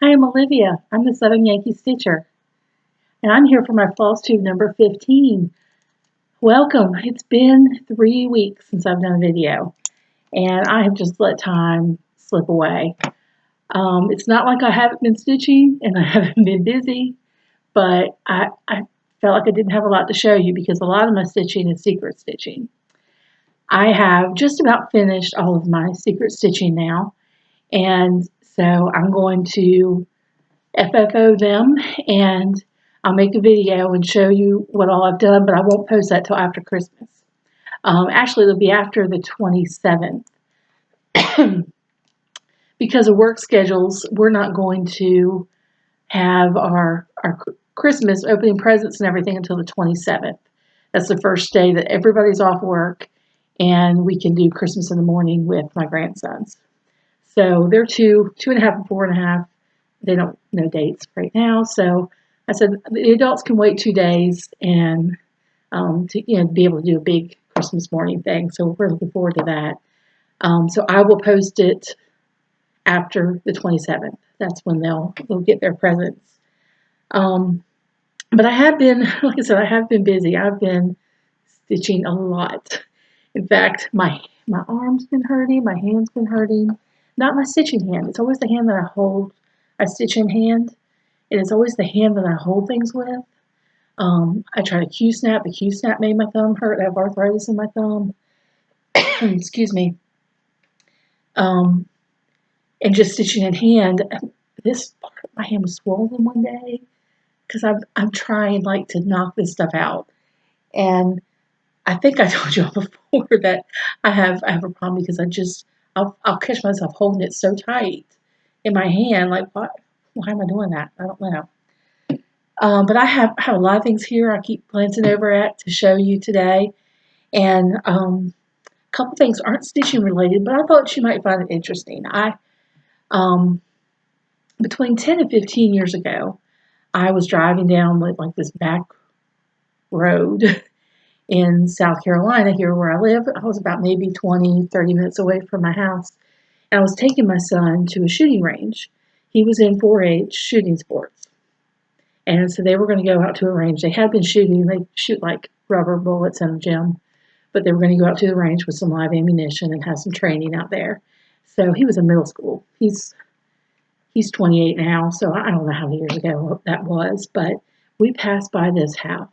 Hi, I'm Olivia. I'm the Southern Yankee Stitcher, and I'm here for my Flosstube number 15. Welcome. It's been 3 weeks since I've done a video, and I have just let time slip away. It's not like I haven't been stitching and I haven't been busy, but I felt like I didn't have a lot to show you because a lot of my stitching is secret stitching. I have just about finished all of my secret stitching now, and so I'm going to FFO them, and I'll make a video and show you what all I've done, but I won't post that till after Christmas. Actually, it'll be after the 27th. Because of work schedules, we're not going to have our Christmas opening presents and everything until the 27th. That's the first day that everybody's off work, and we can do Christmas in the morning with my grandsons. So they're 2.5, and 4.5. They don't know dates right now, so I said the adults can wait 2 days and to be able to do a big Christmas morning thing. So we're looking forward to that. So I will post it after the 27th. That's when they'll get their presents. But I have been, like I said, I have been busy. I've been stitching a lot. In fact, my arm's been hurting, my hand's been hurting. Not my stitching hand. It's always the hand that I hold. I stitch in hand, and it's always the hand that I hold things with. I tried a Q-snap. The Q-snap made my thumb hurt. I have arthritis in my thumb. Excuse me. And just stitching in hand, this part of my hand was swollen one day because I'm trying to knock this stuff out. And I think I told you all before that I have a problem because I'll catch myself holding it so tight in my hand. Like, what? Why am I doing that? I don't know. But I have a lot of things here I keep glancing over at to show you today. And a couple things aren't stitching related, but I thought you might find it interesting. Between 10 and 15 years ago, I was driving down like this back road in South Carolina, here where I live. I was about maybe 20, 30 minutes away from my house. And I was taking my son to a shooting range. He was in 4-H shooting sports. And so they were going to go out to a range. They had been shooting. They shoot like rubber bullets in a gym. But they were going to go out to the range with some live ammunition and have some training out there. So he was in middle school. He's 28 now, so I don't know how many years ago that was. But we passed by this house.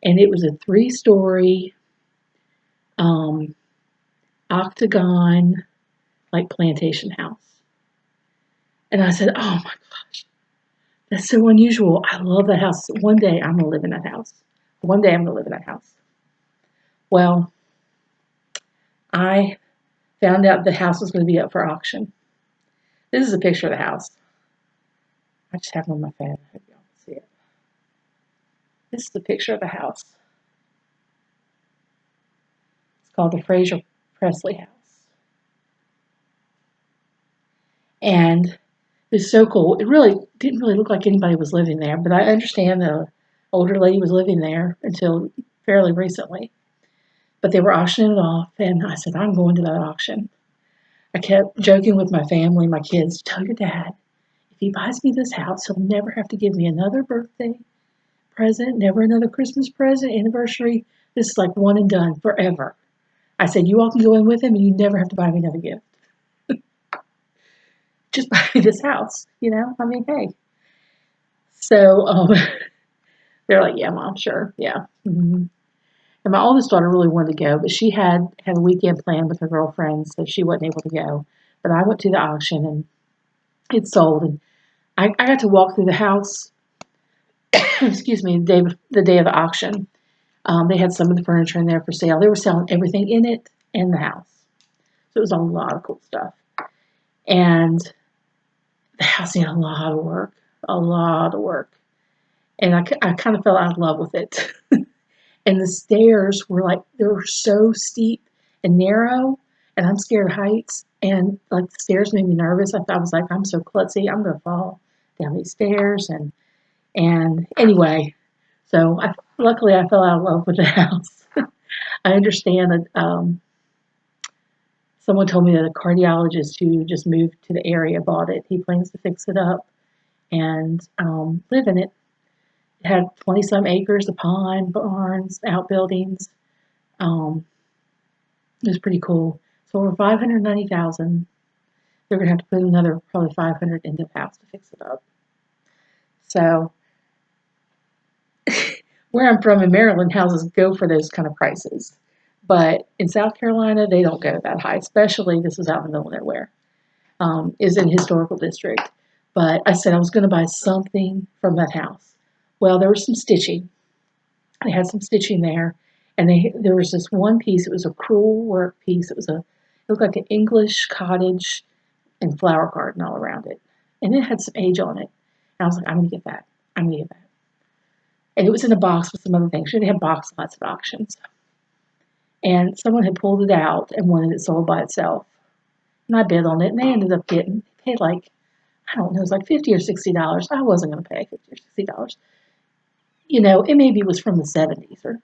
And it was a 3-story octagon, like plantation house. And I said, oh my gosh, that's so unusual. I love that house. One day I'm going to live in that house. One day I'm going to live in that house. Well, I found out the house was going to be up for auction. This is a picture of the house. I just have it on my phone. I hope y'all can see it. This is the picture of the house. It's called the Fraser Presley House. And it was so cool. It really didn't really look like anybody was living there, but I understand the older lady was living there until fairly recently. But they were auctioning it off, and I said, I'm going to that auction. I kept joking with my family, my kids, tell your dad, if he buys me this house, he'll never have to give me another birthday present, never another Christmas present, anniversary. This is like one and done forever. I said, you all can go in with him, and you never have to buy me another gift. Just buy me this house, I mean, hey. So they're like, yeah, Mom, sure, yeah. Mm-hmm. And my oldest daughter really wanted to go, but she had a weekend planned with her girlfriends, so she wasn't able to go. But I went to the auction, and it sold. And I got to walk through the house, excuse me, the day of the auction. They had some of the furniture in there for sale. They were selling everything in it and the house. So it was a lot of cool stuff. And the house needed a lot of work, a lot of work. And I kind of fell out of love with it. And the stairs they were so steep and narrow, and I'm scared of heights. And the stairs made me nervous. I was like, I'm so klutzy, I'm gonna fall down these stairs. And anyway, so luckily I fell out of love with the house. I understand that someone told me that a cardiologist who just moved to the area bought it. He plans to fix it up and live in it. It had 20 some acres, a pond, barns, outbuildings. Um, it was pretty cool. So over 590,000. They're gonna have to put another probably 500 into the house to fix it up. So where I'm from in Maryland, houses go for those kind of prices. But in South Carolina, they don't go that high, especially this is out in the middle of nowhere. Is in historical district. But I said I was going to buy something from that house. Well, there was some stitching. They had some stitching there, and there was this one piece. It was a crewel work piece. It looked like an English cottage and flower garden all around it, and it had some age on it. And I was like, I'm going to get that. I'm going to get that. And it was in a box with some other things. They had box lots of auctions, and someone had pulled it out and wanted it sold by itself. And I bid on it, and they ended up paid like, I don't know, it was like $50 or $60. I wasn't going to pay $50 or $60. You know, it maybe was from the 70s or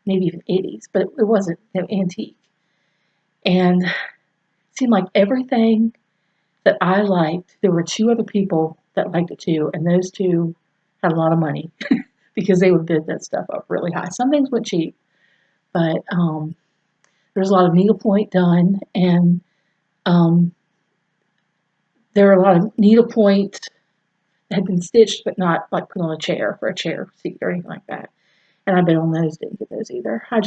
maybe even 80s, but it wasn't antique. And it seemed like everything that I liked, there were two other people that liked it too, and those two had a lot of money because they would bid that stuff up really high. Some things went cheap, but there was a lot of needlepoint done, and there were a lot of needlepoint that had been stitched, but not like put on a chair for a chair seat or anything like that. And I bet on those didn't get those either. I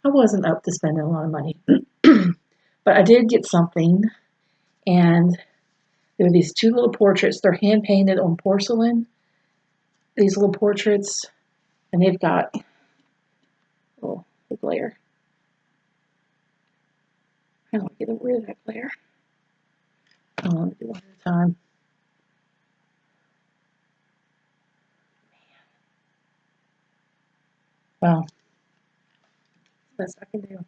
wasn't up to spending a lot of money. But I did get something, and there were these two little portraits. They're hand painted on porcelain, these little portraits, and they've got, oh, the glare. I don't get rid of that glare. I'll do one at a time. Well, that's best I can do.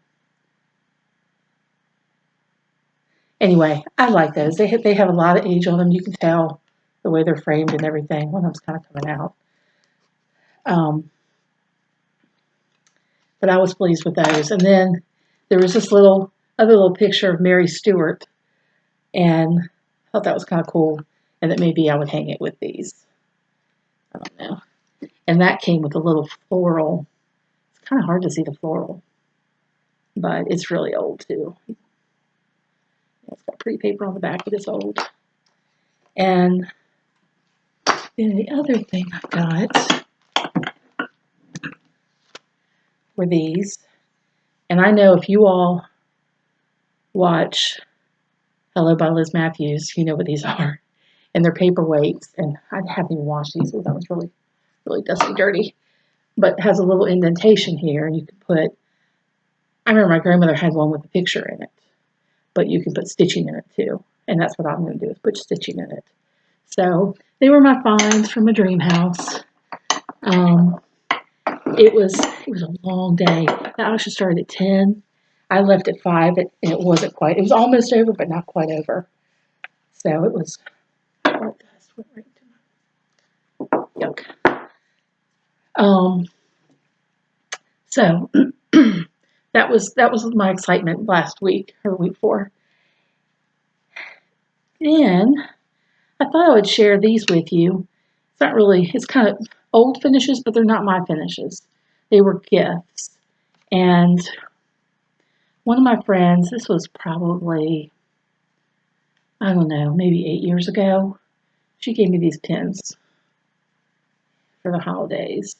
Anyway, I like those. They have a lot of age on them. You can tell the way they're framed and everything. One of them's kind of coming out. But I was pleased with those. And then there was this other little picture of Mary Stuart, and I thought that was kind of cool, and that maybe I would hang it with these. I don't know. And that came with a little floral. It's kind of hard to see the floral, but it's really old too. It's got pretty paper on the back, but it's old. And then the other thing I got were these. And I know if you all watch Hello by Liz Matthews, you know what these are. And they're paperweights. And I haven't even washed these because that was really, really dusty, dirty. But it has a little indentation here. And you can put, I remember my grandmother had one with a picture in it. But you can put stitching in it too. And that's what I'm going to do, is put stitching in it. So they were my finds from a dream house. It was a long day. The auction started at 10. I left at 5, and it wasn't quite. It was almost over, but not quite over. So it was. Oh, dust went right into my yuck. So that was my excitement last week or week 4. Then I thought I would share these with you. It's kind of old finishes, but they're not my finishes. They were gifts. And one of my friends, this was probably, I don't know, maybe 8 years ago, she gave me these pins for the holidays.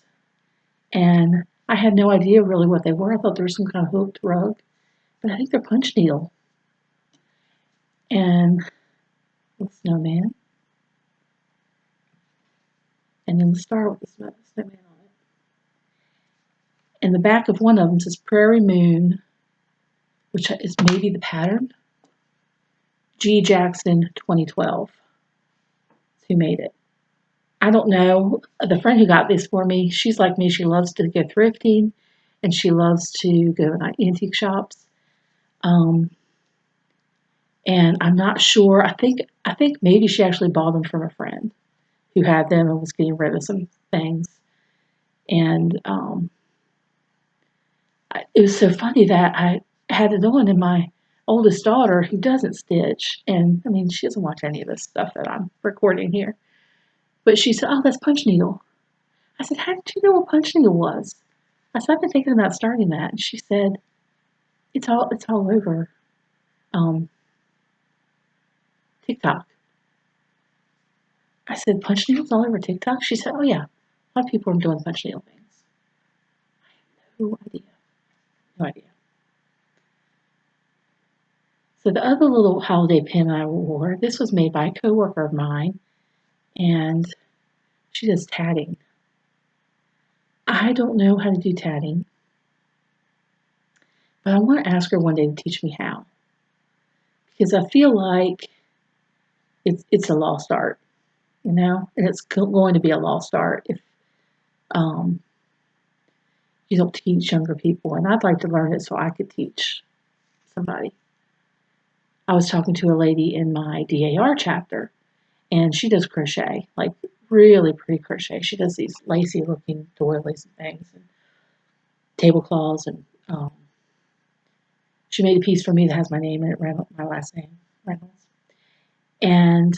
And I had no idea really what they were. I thought they were some kind of hooked rug, but I think they're punch needle. And a snowman. And then the star with the snowman on it. And the back of one of them says Prairie Moon, which is maybe the pattern. G. Jackson 2012. That's who made it. I don't know. The friend who got this for me, she's like me. She loves to go thrifting, and she loves to go to antique shops. And I'm not sure. I think maybe she actually bought them from a friend who had them and was getting rid of some things. And it was so funny that I had it on, and my oldest daughter who doesn't stitch, and I mean, she doesn't watch any of this stuff that I'm recording here. But she said, "Oh, that's punch needle." I said, "How did you know what punch needle was?" I said, "I've been thinking about starting that." And she said, "It's all over um, TikTok." I said, "Punch needles all over TikTok?" She said, "Oh yeah, a lot of people are doing punch needle things." No idea. No idea. So the other little holiday pin I wore, this was made by a coworker of mine, and she does tatting. I don't know how to do tatting, but I want to ask her one day to teach me how, because I feel like it's a lost art, and it's going to be a lost art if um, you don't teach younger people. And I'd like to learn it so I could teach somebody. I was talking to a lady in my DAR chapter, and she does crochet, like really pretty crochet. She does these lacy looking doilies and things, and tablecloths, and she made a piece for me that has my name in it, my last name, Reynolds. And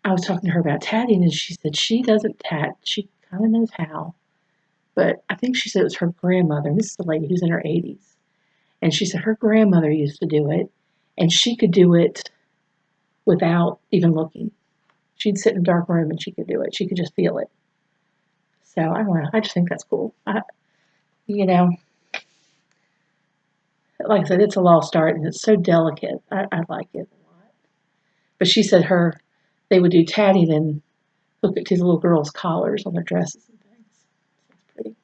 I was talking to her about tatting, and she said she doesn't tat. She kind of knows how, but I think she said it was her grandmother. And this is a lady who's in her 80s, and she said her grandmother used to do it, and she could do it without even looking. She'd sit in a dark room and she could do it. She could just feel it. So I don't know. I just think that's cool. You know, like I said, it's a lost art and it's so delicate. I like it a lot. But she said they would do tatting and look at these little girls' collars on their dresses and things. It's pretty.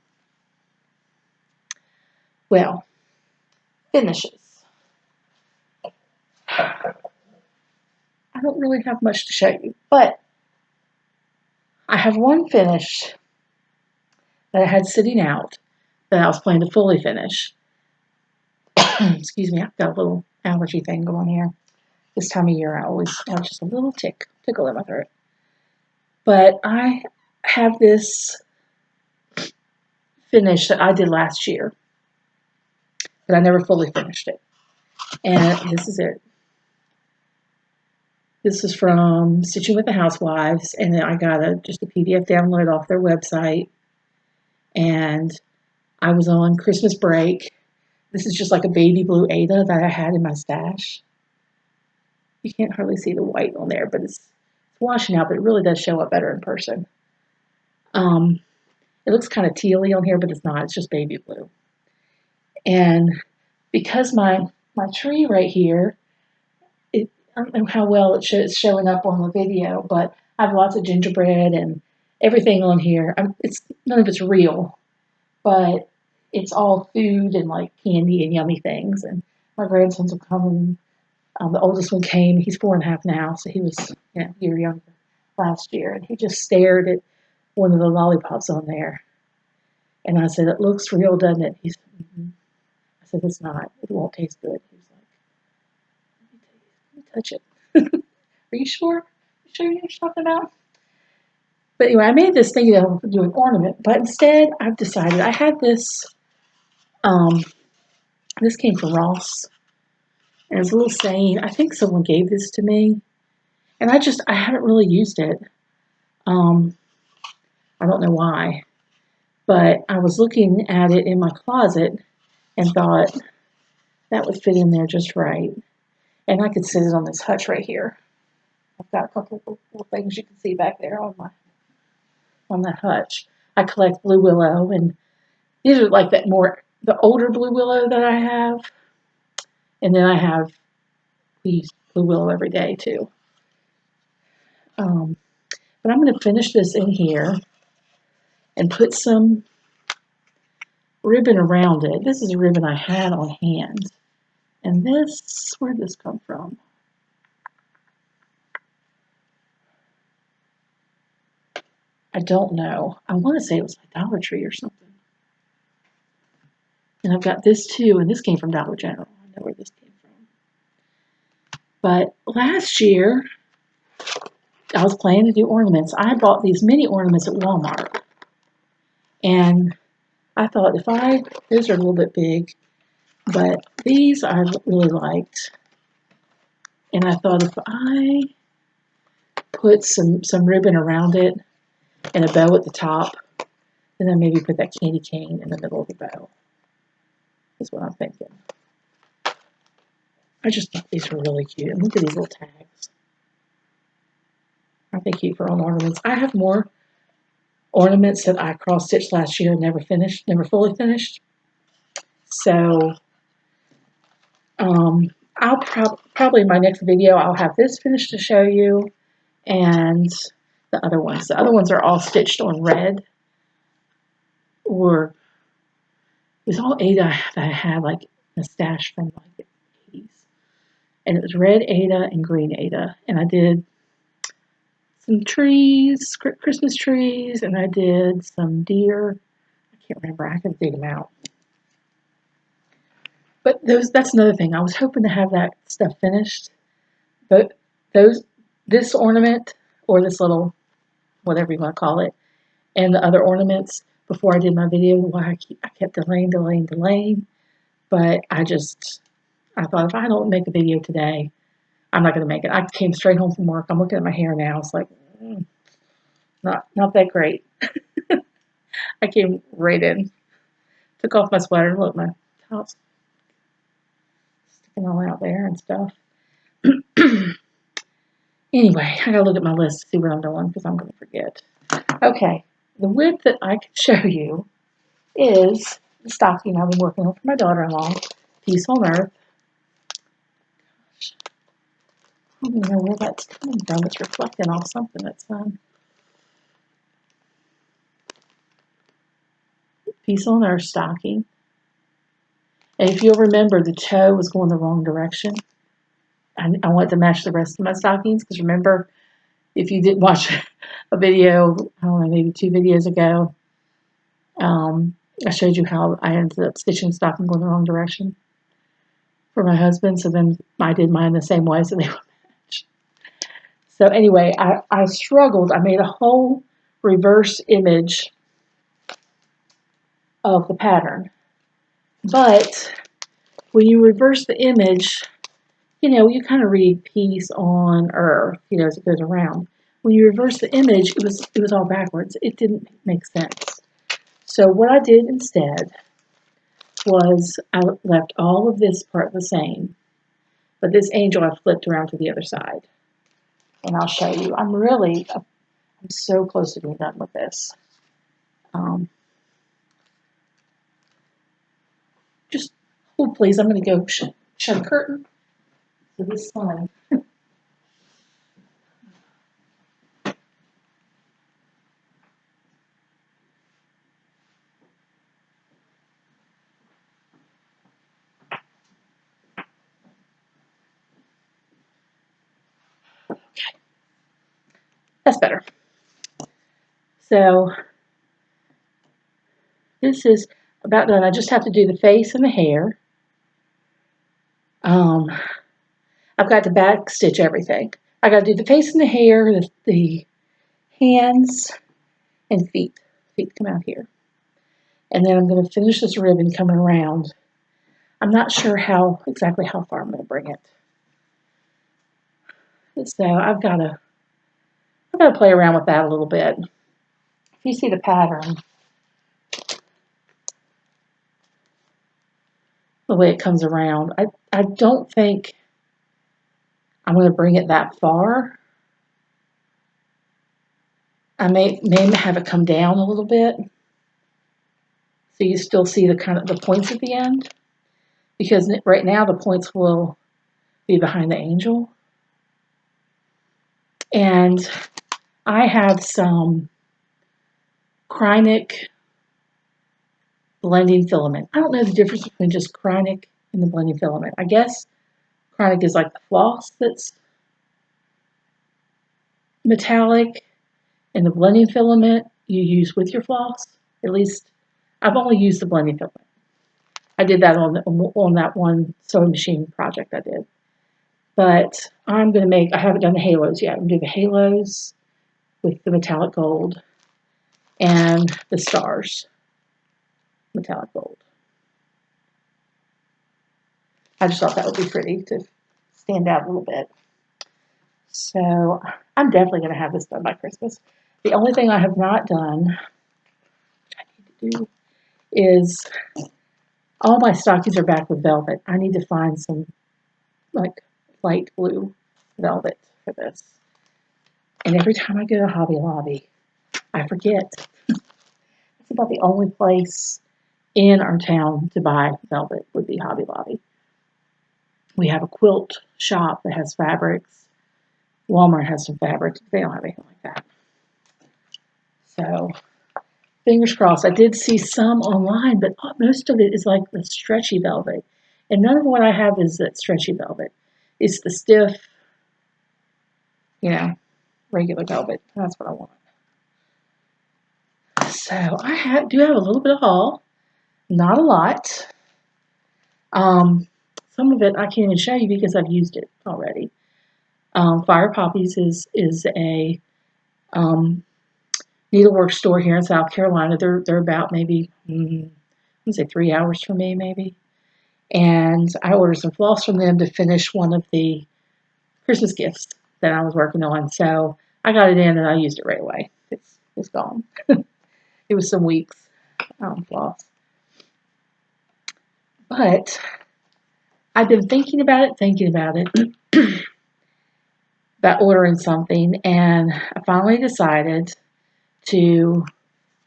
Well, finishes. I don't really have much to show you, but I have one finish that I had sitting out that I was planning to fully finish. Excuse me, I've got a little allergy thing going here. This time of year, I always have just a little tickle in my throat. But I have this finish that I did last year, but I never fully finished it. And this is it. This is from Stitching with the Housewives, and then I got just a PDF download off their website. And I was on Christmas break. This is just like a baby blue Aida that I had in my stash. You can't hardly see the white on there, but it's washing out, but it really does show up better in person. It looks kind of tealy on here, but it's not. It's just baby blue. And because my tree right here, I don't know how well it's showing up on the video, but I have lots of gingerbread and everything on here. None of it's real, but it's all food and like candy and yummy things. And my grandsons will come. The oldest one came. He's 4.5 now, so he was a year younger last year, and he just stared at one of the lollipops on there. And I said, "It looks real, doesn't it?" He said, "Mm-hmm." I said, "It's not. It won't taste good." He was like, "Let me touch it." Are you sure? You sure you know what you're talking about? But anyway, I made this thing to do an ornament, but instead I've decided I had this. This came from Ross, and it's a little saying. I think someone gave this to me, and I haven't really used it. I don't know why, but I was looking at it in my closet and thought that would fit in there just right. And I could sit it on this hutch right here. I've got a couple of little things you can see back there on that hutch. I collect blue willow, and these are like the older blue willow that I have. And then we use blue willow every day too. But I'm going to finish this in here and put some ribbon around it. This is a ribbon I had on hand. And where'd this come from? I don't know. I want to say it was like Dollar Tree or something. And I've got this too, and this came from Dollar General. I know where this came from. But last year, I was planning to do ornaments. I bought these mini ornaments at Walmart. And I thought those are a little bit big. But these I really liked. And I thought if I put some ribbon around it and a bow at the top, and then maybe put that candy cane in the middle of the bow, is what I'm thinking. I just thought these were really cute. And look at these little tags. Aren't they cute for ornaments? I have more ornaments that I cross-stitched last year and never fully finished. So I'll probably in my next video, I'll have this finished to show you, and the other ones. The other ones are all stitched on red, or it was all Aida that I had like a stash from like the 80s. And it was red Aida and green Aida. And I did some trees, Christmas trees, and I did some deer. I can't remember. I can dig them out. But that's another thing. I was hoping to have that stuff finished. But this ornament, or this little, whatever you want to call it, and the other ornaments, before I did my video, why I kept delaying. But I thought if I don't make a video today, I'm not going to make it. I came straight home from work. I'm looking at my hair now. It's like, not that great. I came right in, took off my sweater, and look, my top's sticking all out there and stuff. Anyway, I gotta look at my list to see what I'm doing because I'm going to forget. Okay, the width that I can show you is the stocking I've been working on for my daughter-in-law, Peace on Earth. Gosh, I don't even know where that's coming from. It's reflecting off something that's Peace on Earth stocking. And if you'll remember, the toe was going the wrong direction. I want to match the rest of my stockings because remember, if you didn't watch a video, I don't know, maybe 2 videos ago, I showed you how I ended up stitching the stocking going the wrong direction for my husband. So then I did mine the same way so they would match. So anyway, I struggled. I made a whole reverse image of the pattern. But when you reverse the image, you kind of read peace on earth, as it goes around. When you reverse the image, it was all backwards. It didn't make sense. So what I did instead was I left all of this part the same, but this angel I flipped around to the other side. And I'll show you. I'm so close to being done with this. Just hold please, I'm going to go shut a curtain to this side. Okay, that's better. So this is about done. I just have to do the face and the hair. I've got to back stitch everything. I got to do the face and the hair, the hands and feet. Feet come out here. And then I'm going to finish this ribbon coming around. I'm not sure exactly how far I'm going to bring it. So I've got to play around with that a little bit. If you see the pattern, the way it comes around, I don't think I'm going to bring it that far. I may have it come down a little bit, so you still see the points at the end, because right now the points will be behind the angel. And I have some Krynic blending filament. I don't know the difference between just Krynic and the blending filament. I guess Krynic is like the floss that's metallic, and the blending filament you use with your floss. At least I've only used the blending filament. I did that on that one sewing machine project I did. But I'm going to I haven't done the halos yet. I'm going to do the halos with the metallic gold and the stars, metallic gold. I just thought that would be pretty to stand out a little bit. So I'm definitely going to have this done by Christmas. The only thing I have not done, which I need to do, is all my stockings are back with velvet. I need to find some like light blue velvet for this. And every time I go to Hobby Lobby, I forget. It's about the only place in our town to buy velvet would be Hobby Lobby. We have a quilt shop that has fabrics. Walmart has some fabrics. They don't have anything like that. So, fingers crossed. I did see some online, but most of it is like the stretchy velvet. And none of what I have is that stretchy velvet. It's the stiff, regular velvet. That's what I want. So, do have a little bit of haul. Not a lot. Some of it I can't even show you because I've used it already. Fire Poppies is a needlework store here in South Carolina. They're about maybe say 3 hours from me maybe. And I ordered some floss from them to finish one of the Christmas gifts that I was working on. So I got it in and I used it right away. It's gone. It was some weeks floss. But I've been thinking about it, about ordering something, and I finally decided to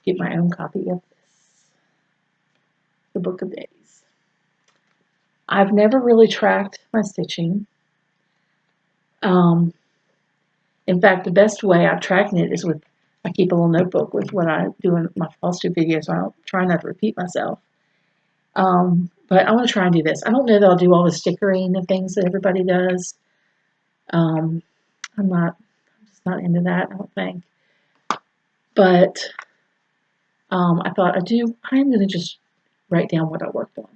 get my own copy of this, the Book of Days. I've never really tracked my stitching. In fact, the best way I'm tracking it is I keep a little notebook with what I do in my Flosstube videos, so I try not to repeat myself. But I want to try and do this. I don't know that I'll do all the stickering and things that everybody does. I'm just not into that, I don't think. But I thought I'm going to just write down what I worked on.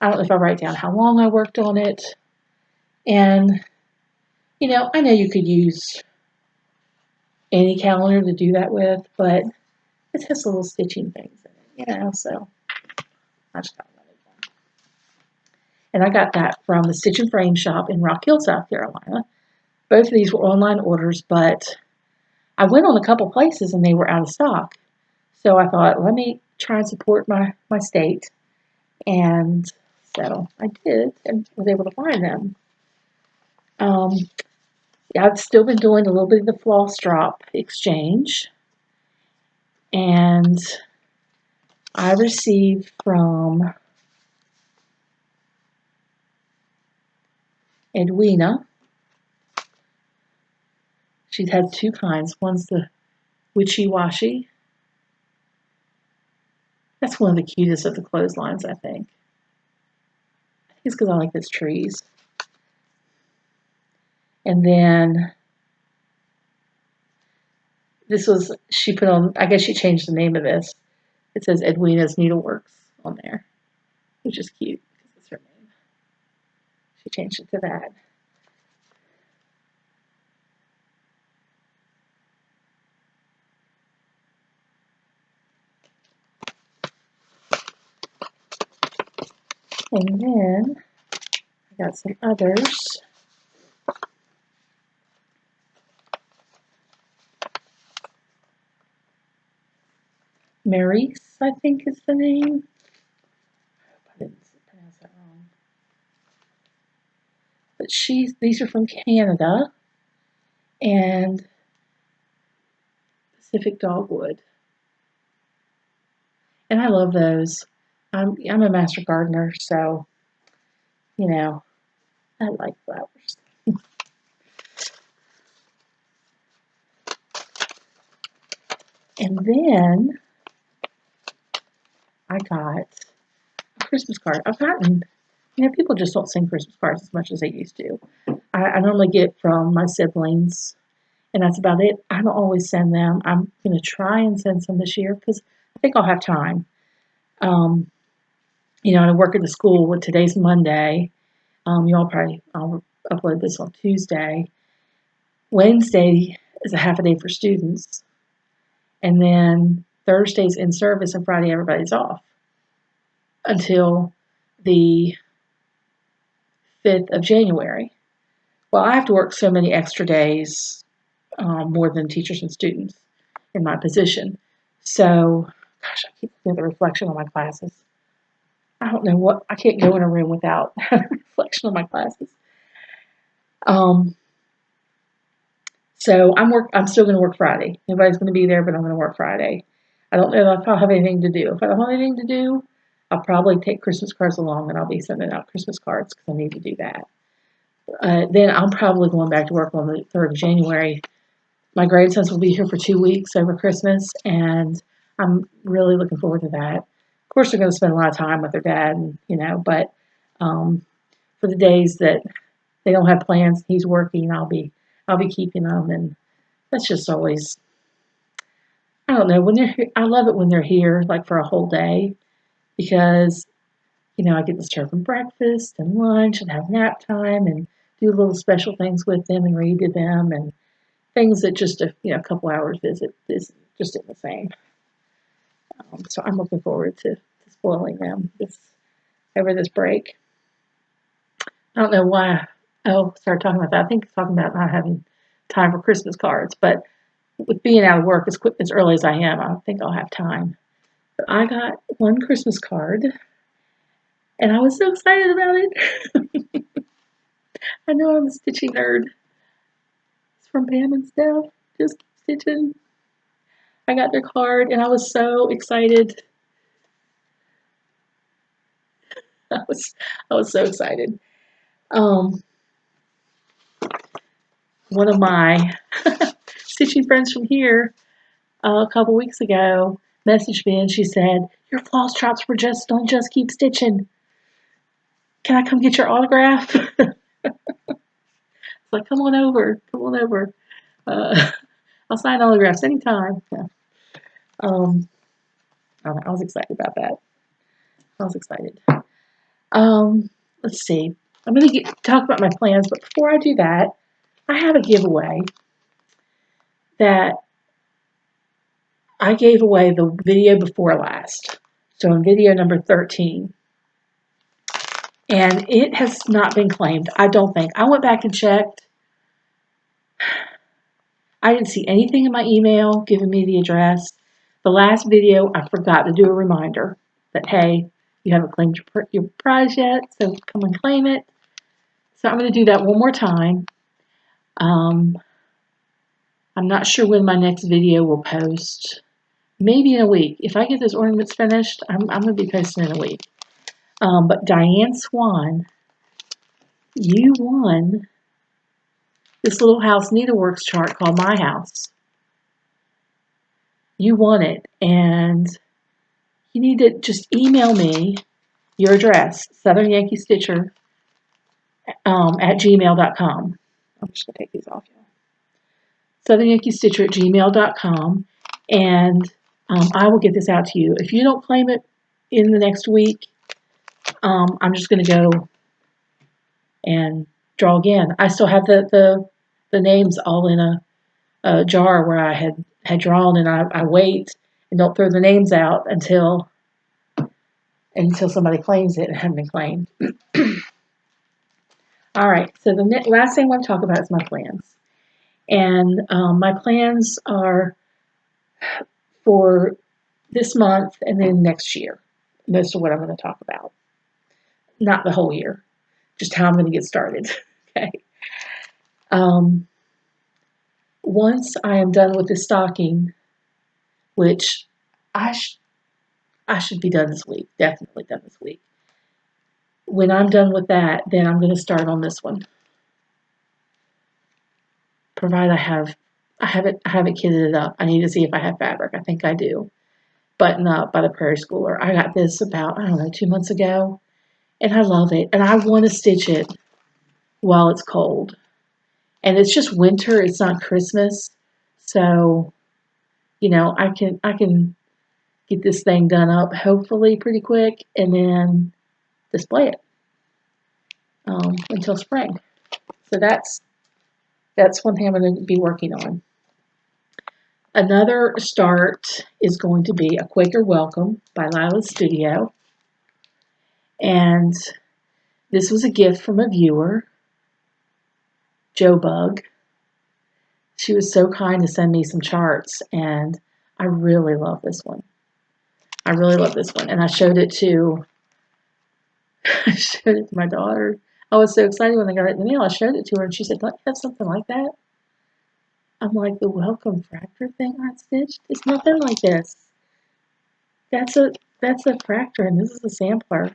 I don't know if I write down how long I worked on it. And, I know you could use any calendar to do that with, but it has little stitching things in it, so I just got it done. And I got that from the Stitch and Frame shop in Rock Hill, South Carolina. Both of these were online orders, but I went on a couple places and they were out of stock. So I thought, let me try and support my state. And so I did and was able to find them. I've still been doing a little bit of the floss drop exchange. And I received from Edwina. She's had two kinds. One's the Witchy Washy. That's one of the cutest of the clotheslines, I think. I think it's because I like those trees. And then she put on, I guess she changed the name of this. It says Edwina's Needleworks on there, which is cute because it's her name. She changed it to that. And then I got some others. Maurice, I think is the name. I hope I didn't pronounce that wrong. But these are from Canada and Pacific Dogwood. And I love those. I'm a master gardener, so, I like flowers. And then I got a Christmas card. I've gotten, people just don't send Christmas cards as much as they used to. I normally get from my siblings, and that's about it. I don't always send them. I'm going to try and send some this year because I think I'll have time. I work at the school. Today's Monday. I'll upload this on Tuesday. Wednesday is a half a day for students. And then Thursday's in service and Friday everybody's off until the 5th of January. Well, I have to work so many extra days, more than teachers and students in my position. So, gosh, I keep looking at the reflection on my classes. I don't know what, I can't go in a room without having a reflection on my classes. So I'm still going to work Friday. Nobody's going to be there, but I'm going to work Friday. I don't know if I'll have anything to do. If I don't have anything to do, I'll probably take Christmas cards along, and I'll be sending out Christmas cards because I need to do that. Then I'm probably going back to work on the 3rd of January. My grandsons will be here for 2 weeks over Christmas, and I'm really looking forward to that. Of course, they're going to spend a lot of time with their dad, and, but for the days that they don't have plans, he's working, I'll be keeping them, and that's just always, I don't know, when they're here, I love it when they're here, like for a whole day, because, I get to serve them breakfast and lunch and have nap time and do little special things with them and read to them and things that just a couple hours visit is just isn't the same. So I'm looking forward to spoiling them over this break. I don't know why I started talking about that. I think talking about not having time for Christmas cards, but with being out of work as early as I am, I think I'll have time. But I got one Christmas card, and I was so excited about it. I know I'm a stitching nerd. It's from Pam and Steph, just stitching. I got their card, and I was so excited. I was so excited. One of my stitching friends from here a couple weeks ago messaged me, and she said, "Your floss drops were don't just keep stitching. Can I come get your autograph?" It's like, come on over. I'll sign autographs anytime. Yeah. I was excited about that. I was excited. Let's see. I'm going to talk about my plans, but before I do that, I have a giveaway that I gave away the video before last. So in video number 13. And it has not been claimed, I don't think. I went back and checked. I didn't see anything in my email giving me the address. The last video, I forgot to do a reminder that, hey, you haven't claimed your prize yet, so come and claim it. So I'm going to do that one more time. I'm not sure when my next video will post. Maybe in a week. If I get those ornaments finished, I'm going to be posting in a week. But Diane Swan, you won this little house needleworks chart called My House. You won it, and you need to just email me your address, Southern Yankee Stitcher at gmail.com. I'm just going to take these off. Southern Yankee Stitcher at gmail.com, and I will get this out to you. If you don't claim it in the next week, I'm just going to go and draw again. I still have the names all in a jar where I had drawn, and I wait and don't throw the names out until somebody claims it and hasn't been claimed. All right, so the last thing I want to talk about is my plans. And my plans are for this month and then next year, most of what I'm going to talk about. Not the whole year, just how I'm going to get started. Okay. Once I am done with the stocking, which I should be done this week, definitely done this week. When I'm done with that, then I'm going to start on this one. Provided I haven't kitted it up. I need to see if I have fabric. I think I do. Button Up by the Prairie Schooler. I got this about, 2 months ago, and I love it. And I want to stitch it while it's cold. And it's just winter. It's not Christmas, so I can get this thing done up hopefully pretty quick, and then display it until spring. So that's one thing I'm going to be working on. Another start is going to be A Quaker Welcome by Lila's Studio. And This was a gift from a viewer, Joe Bug. She was so kind to send me some charts, and I really love this one. I really love this one, and I showed it to I showed it to my daughter. I was so excited when I got it in the mail. I showed it to her, and she said, "Don't you have something like that?" I'm like, "The welcome fractor thing I stitched? It's nothing like this. That's a fractor, and this is a sampler."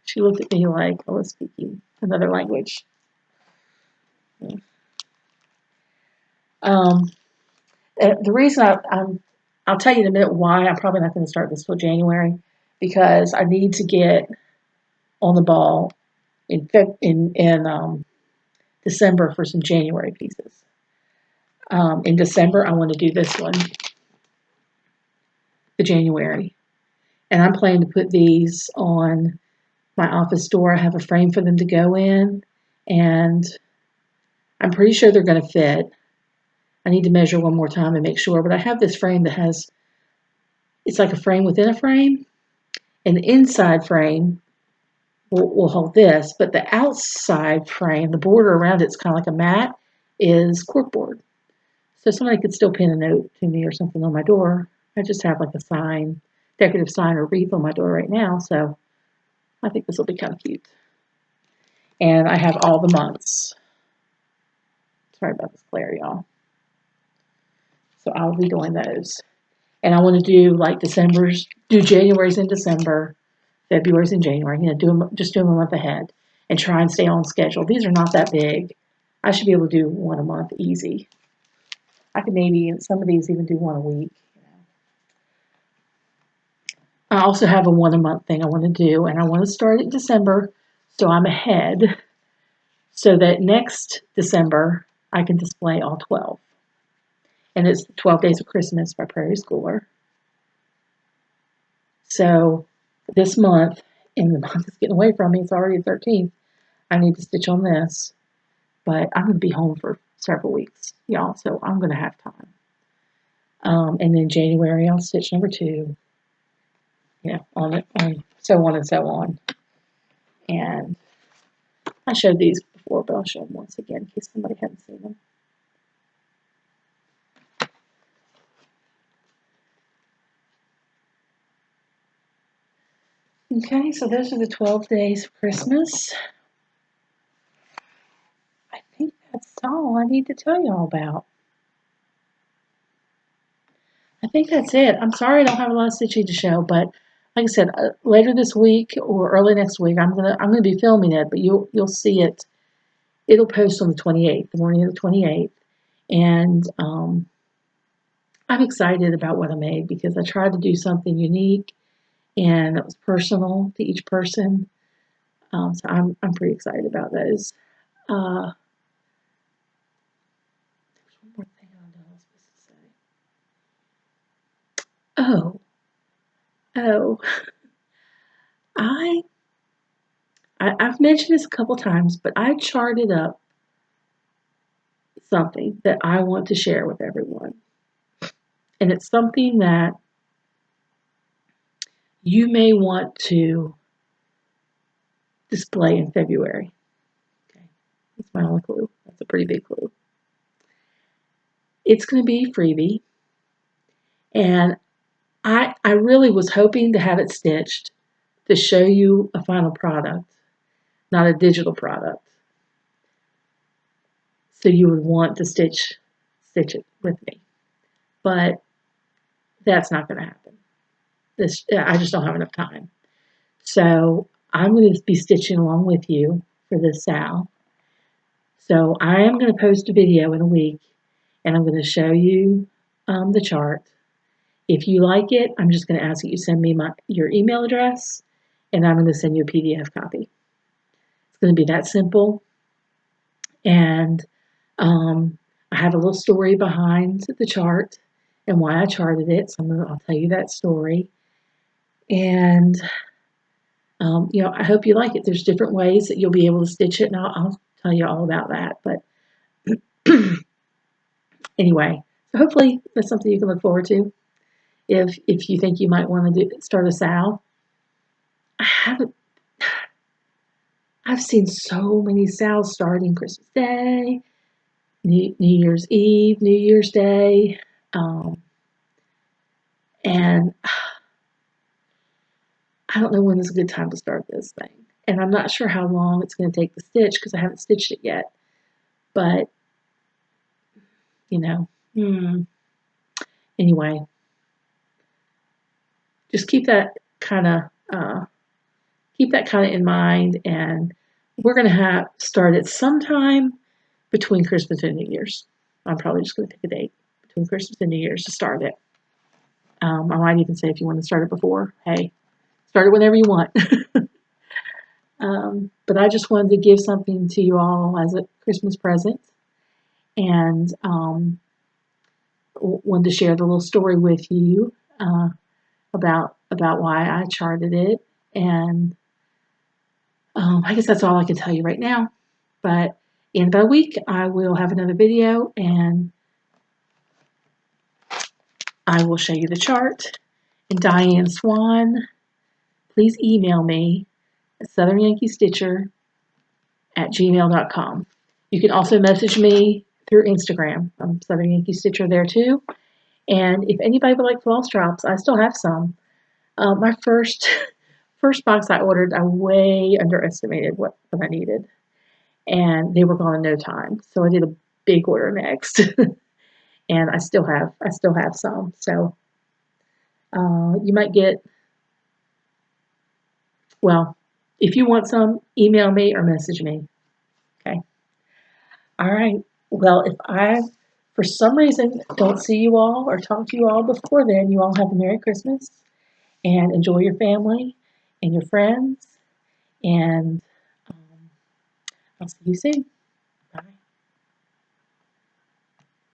She looked at me like I was speaking another language. Um, the reason I'll tell you in a minute why I'm probably not going to start this till January, because I need to get on the ball in December for some January pieces. In December, I want to do this one, the January, and I'm planning to put these on my office door. I have a frame for them to go in, and I'm pretty sure they're going to fit. I need to measure one more time and make sure, but I have this frame that has, it's like a frame within a frame, and the inside frame will hold this, but the outside frame, the border around it's kind of like a mat, is corkboard. So somebody could still pin a note to me or something on my door. I just have like a sign, decorative sign or wreath on my door right now, so I think this will be kind of cute. And I have all the months. Sorry about this glare, y'all. So I'll be doing those. And I want to do like do January's in December, February's in January. Just do them a month ahead and try and stay on schedule. These are not that big. I should be able to do one a month easy. I could maybe, in some of these, even do one a week. I also have a one a month thing I want to do, and I want to start in December so I'm ahead so that next December I can display all 12. And it's 12 Days of Christmas by Prairie Schooler. So this month, and the month is getting away from me, it's already the 13th, I need to stitch on this. But I'm going to be home for several weeks, y'all, so I'm going to have time. And then January, I'll stitch number 2. So on and so on. And I showed these before, but I'll show them once again in case somebody hadn't seen them. Okay, so those are the 12 days of Christmas. I think that's all I need to tell you all about. I think that's it. I'm sorry I don't have a lot of stitching to show, but like I said, later this week or early next week, I'm gonna be filming it, but you'll see it. It'll post on the 28th, the morning of the 28th, and I'm excited about what I made because I tried to do something unique and it was personal to each person. So I'm pretty excited about those. There's one more thing I was supposed to say. Oh, I've mentioned this a couple times, but I charted up something that I want to share with everyone. And it's something that you may want to display in February. Okay, that's my only clue. That's a pretty big clue. It's going to be freebie. And I really was hoping to have it stitched to show you a final product, not a digital product. So you would want to stitch it with me. But that's not going to happen. I just don't have enough time. So I'm going to be stitching along with you for this Sal. So I am going to post a video in a week, and I'm going to show you the chart. If you like it, I'm just going to ask that you send me your email address, and I'm going to send you a PDF copy. It's going to be that simple. And I have a little story behind the chart and why I charted it. So I'll tell you that story. And I hope you like it. There's different ways that you'll be able to stitch it, and I'll tell you all about that. But anyway, so hopefully that's something you can look forward to. If you think you might want to start a Sal, I haven't. I've seen so many sales starting Christmas Day, New Year's Eve, New Year's Day, and I don't know when is a good time to start this thing. And I'm not sure how long it's going to take to stitch because I haven't stitched it yet. But, you know, anyway, just keep that kind of in mind. And we're going to have started sometime between Christmas and New Year's. I'm probably just going to pick a date between Christmas and New Year's to start it. I might even say if you want to start it before, hey, start it whenever you want. But I just wanted to give something to you all as a Christmas present, and wanted to share the little story with you about why I charted it. And I guess that's all I can tell you right now. But in about a week, I will have another video, and I will show you the chart. And Diane Swan, please email me at southernyankeestitcher@gmail.com. You can also message me through Instagram. I'm Southern Yankee Stitcher there too. And if anybody would like floss drops, I still have some. My first box I ordered, I way underestimated what I needed, and they were gone in no time. So I did a big order next, and I still have some. So you might get, well, if you want some, email me or message me. Okay. All right. Well, if I, for some reason, don't see you all or talk to you all before then, you all have a Merry Christmas and enjoy your family and your friends. And I'll see you soon.